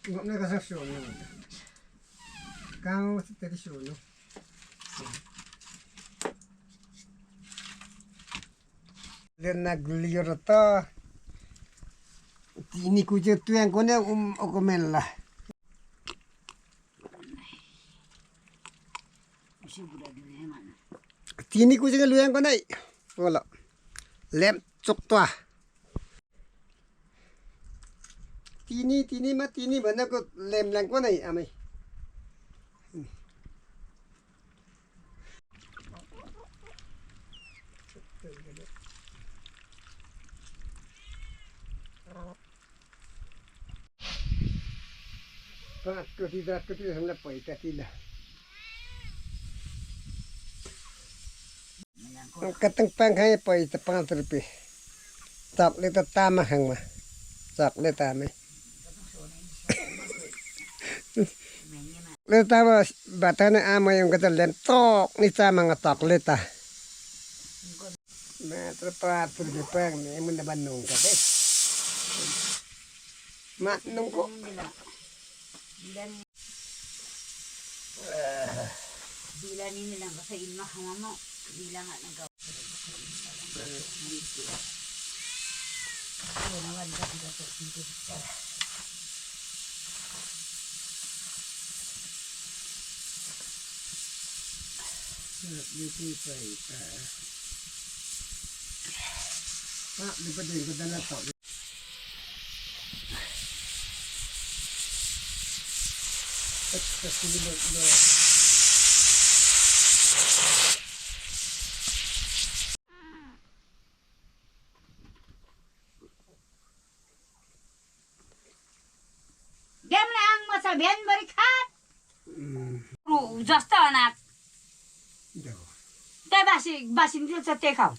ngomnya kasar shono. Kau tadi shono. Dan nagliyor ta. Ini kucing tu yang kau ni okomen lah. Tini kucing lu yang kau ni, wala. Lem cok tua. Tini mah tini mana kau lem lang kau ni amai. Rat keti sampai poi tadi lah. Kateng pang hai poi tepang terpi. Tak le tatama hang mah. Tak le tame. Le tama batana ama yang kata lem tok ni sama ngatak le ta. Nah terpat terpi pang ni mun Bandung kata. Mak nunggu. Bilan ini lang sa imah mo bilang at nagaw. Ano naman dito dito. Pak, lipatin ko na to. Game lang masabihan berikat. Jasta anak. Kaya basin dito sa tekaw.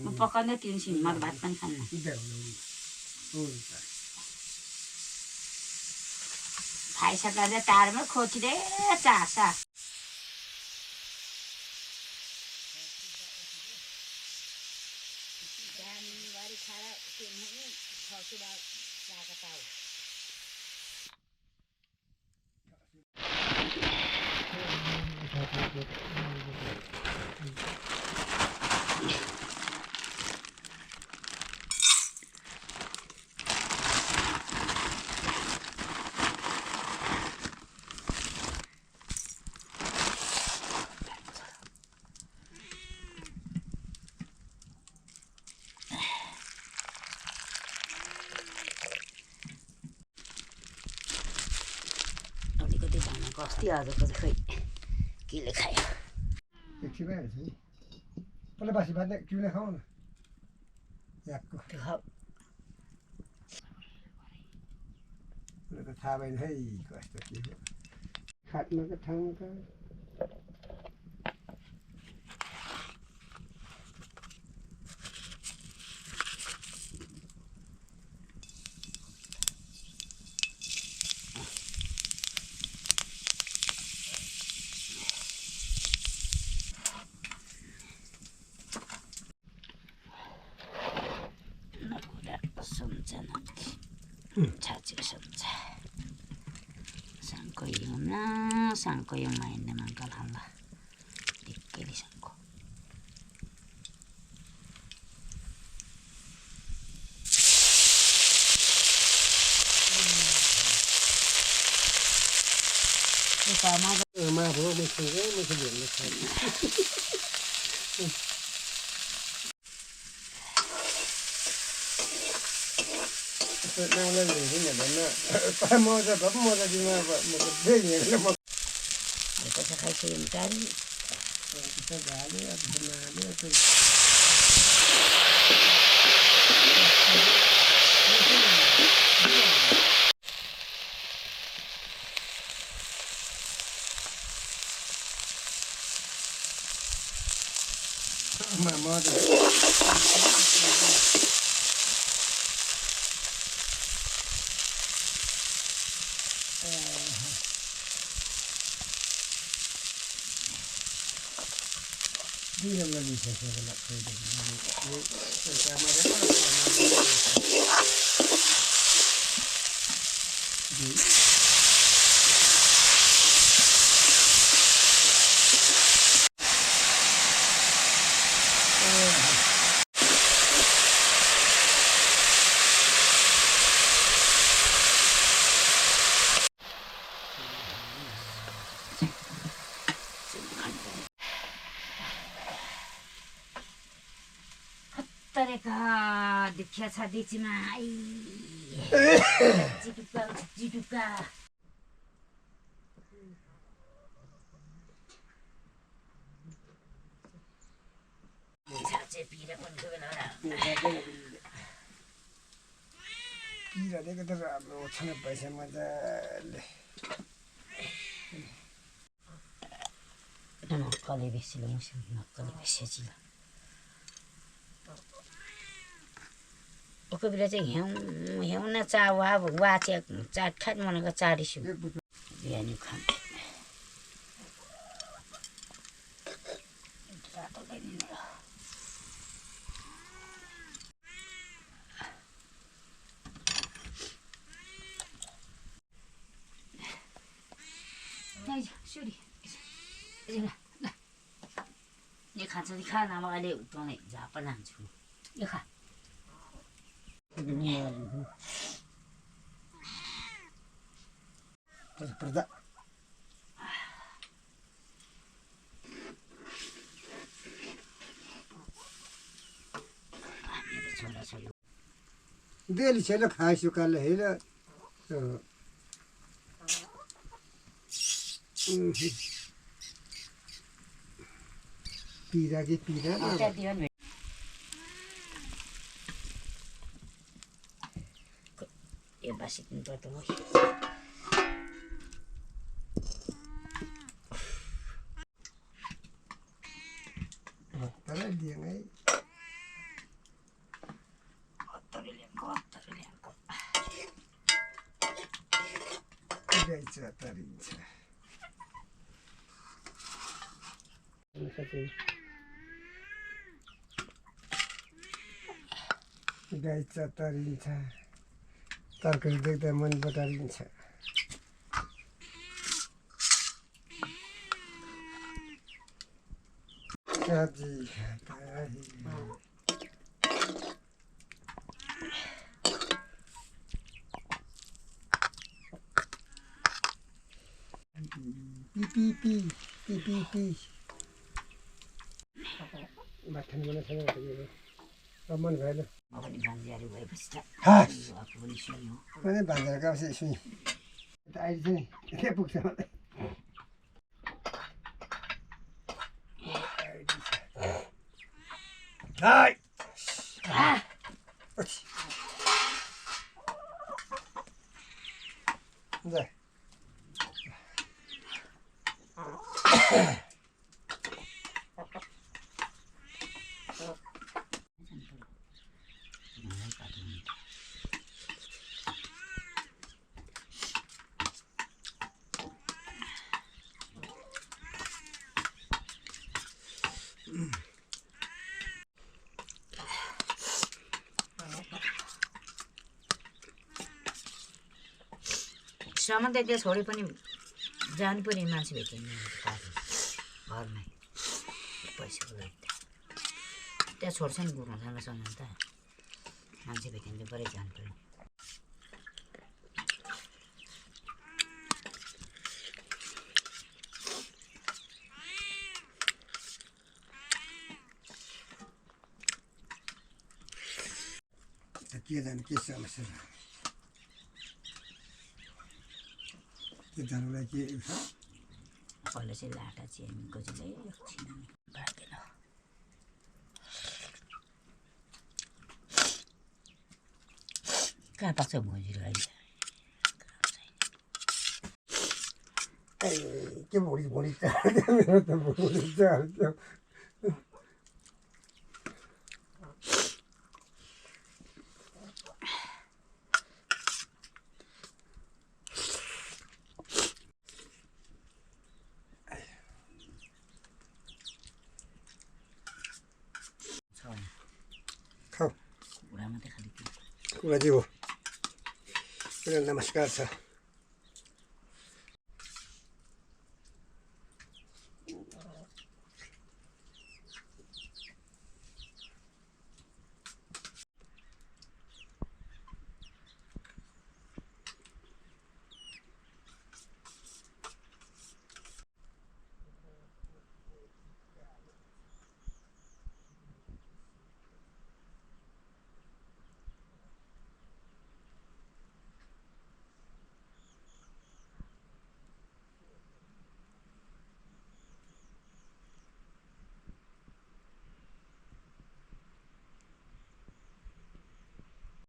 Mapakana tinsin magbatan ka na. Hai sa kada tar में खोच they चासा वारी खारा तीन है खोच बा क्या बताओ Hostia, aja kau kau gila kaya. Eksperimen sih. Kalau masih banyak gila kau na. Ya kau. Kau. Mereka tawain hei kau astagfir. Kat mereka tangga. Sangko yung main naman kalamba. Dikilisan ko. Sama Mahu mesti dia. Nang lên thì cái này nó phải mua ra bấm mua ra đi mà một cái thế này nó một cái sẽ khai xem cái cái gà nữa thì mà mua được đi làm gì sẽ là khơi được cái mà cái परेका देखिया छ दिचमा I चिटुक्का चिटुक्का छाचे पिरे पनि बेला पिरहेको त राम्रो छ पैसा मजाले नक्कले बेसी ल्याउँछु नक्कले बेसी चिला कोही बेला चाहिँ हिउँ न चा वा चाट खाट मनाएको चाडिसु बिहानी खानु सुरी यो खान्छ कि खा नभए अहिले उठाउने झापा लान्छु यो खा पर्दा डेली छैन खाइसु काले हेर पिरा कि पिरा यो बासी पनि पर्छ हो तर दिएँ है तरिन्छ गाई चतरिन्छ तरकारी देख्दा मन बटारिन्छ सब्जी पी बाठन बनाएको छैन मन भएन पनि भान्जियाहरू भएपछि त पनि सुन्यो पनि भान्जेर गएपछि सुनि अहिले चाहिँ के पुग्छ मलाई सामान त त्यहाँ छोडे पनि जानु पर्ने मान्छे भेटिन्न घरमै पैसाको लागि त्यहाँ छोड्छ नि गुरुसँग सामान त मान्छे भेटिन्छ परै जानु पर्यो के जाने के समस्या जानुलाई के पहिला चाहिँ लाटा चियामीको चाहिँ एकछिन बाँड्दैन कहाँ पाक्छ भोजीहरू अहिले के भोलि भोलि मेरो त भोलि चाल्थ्यो कुरा चाहिँ हो नमस्कार छ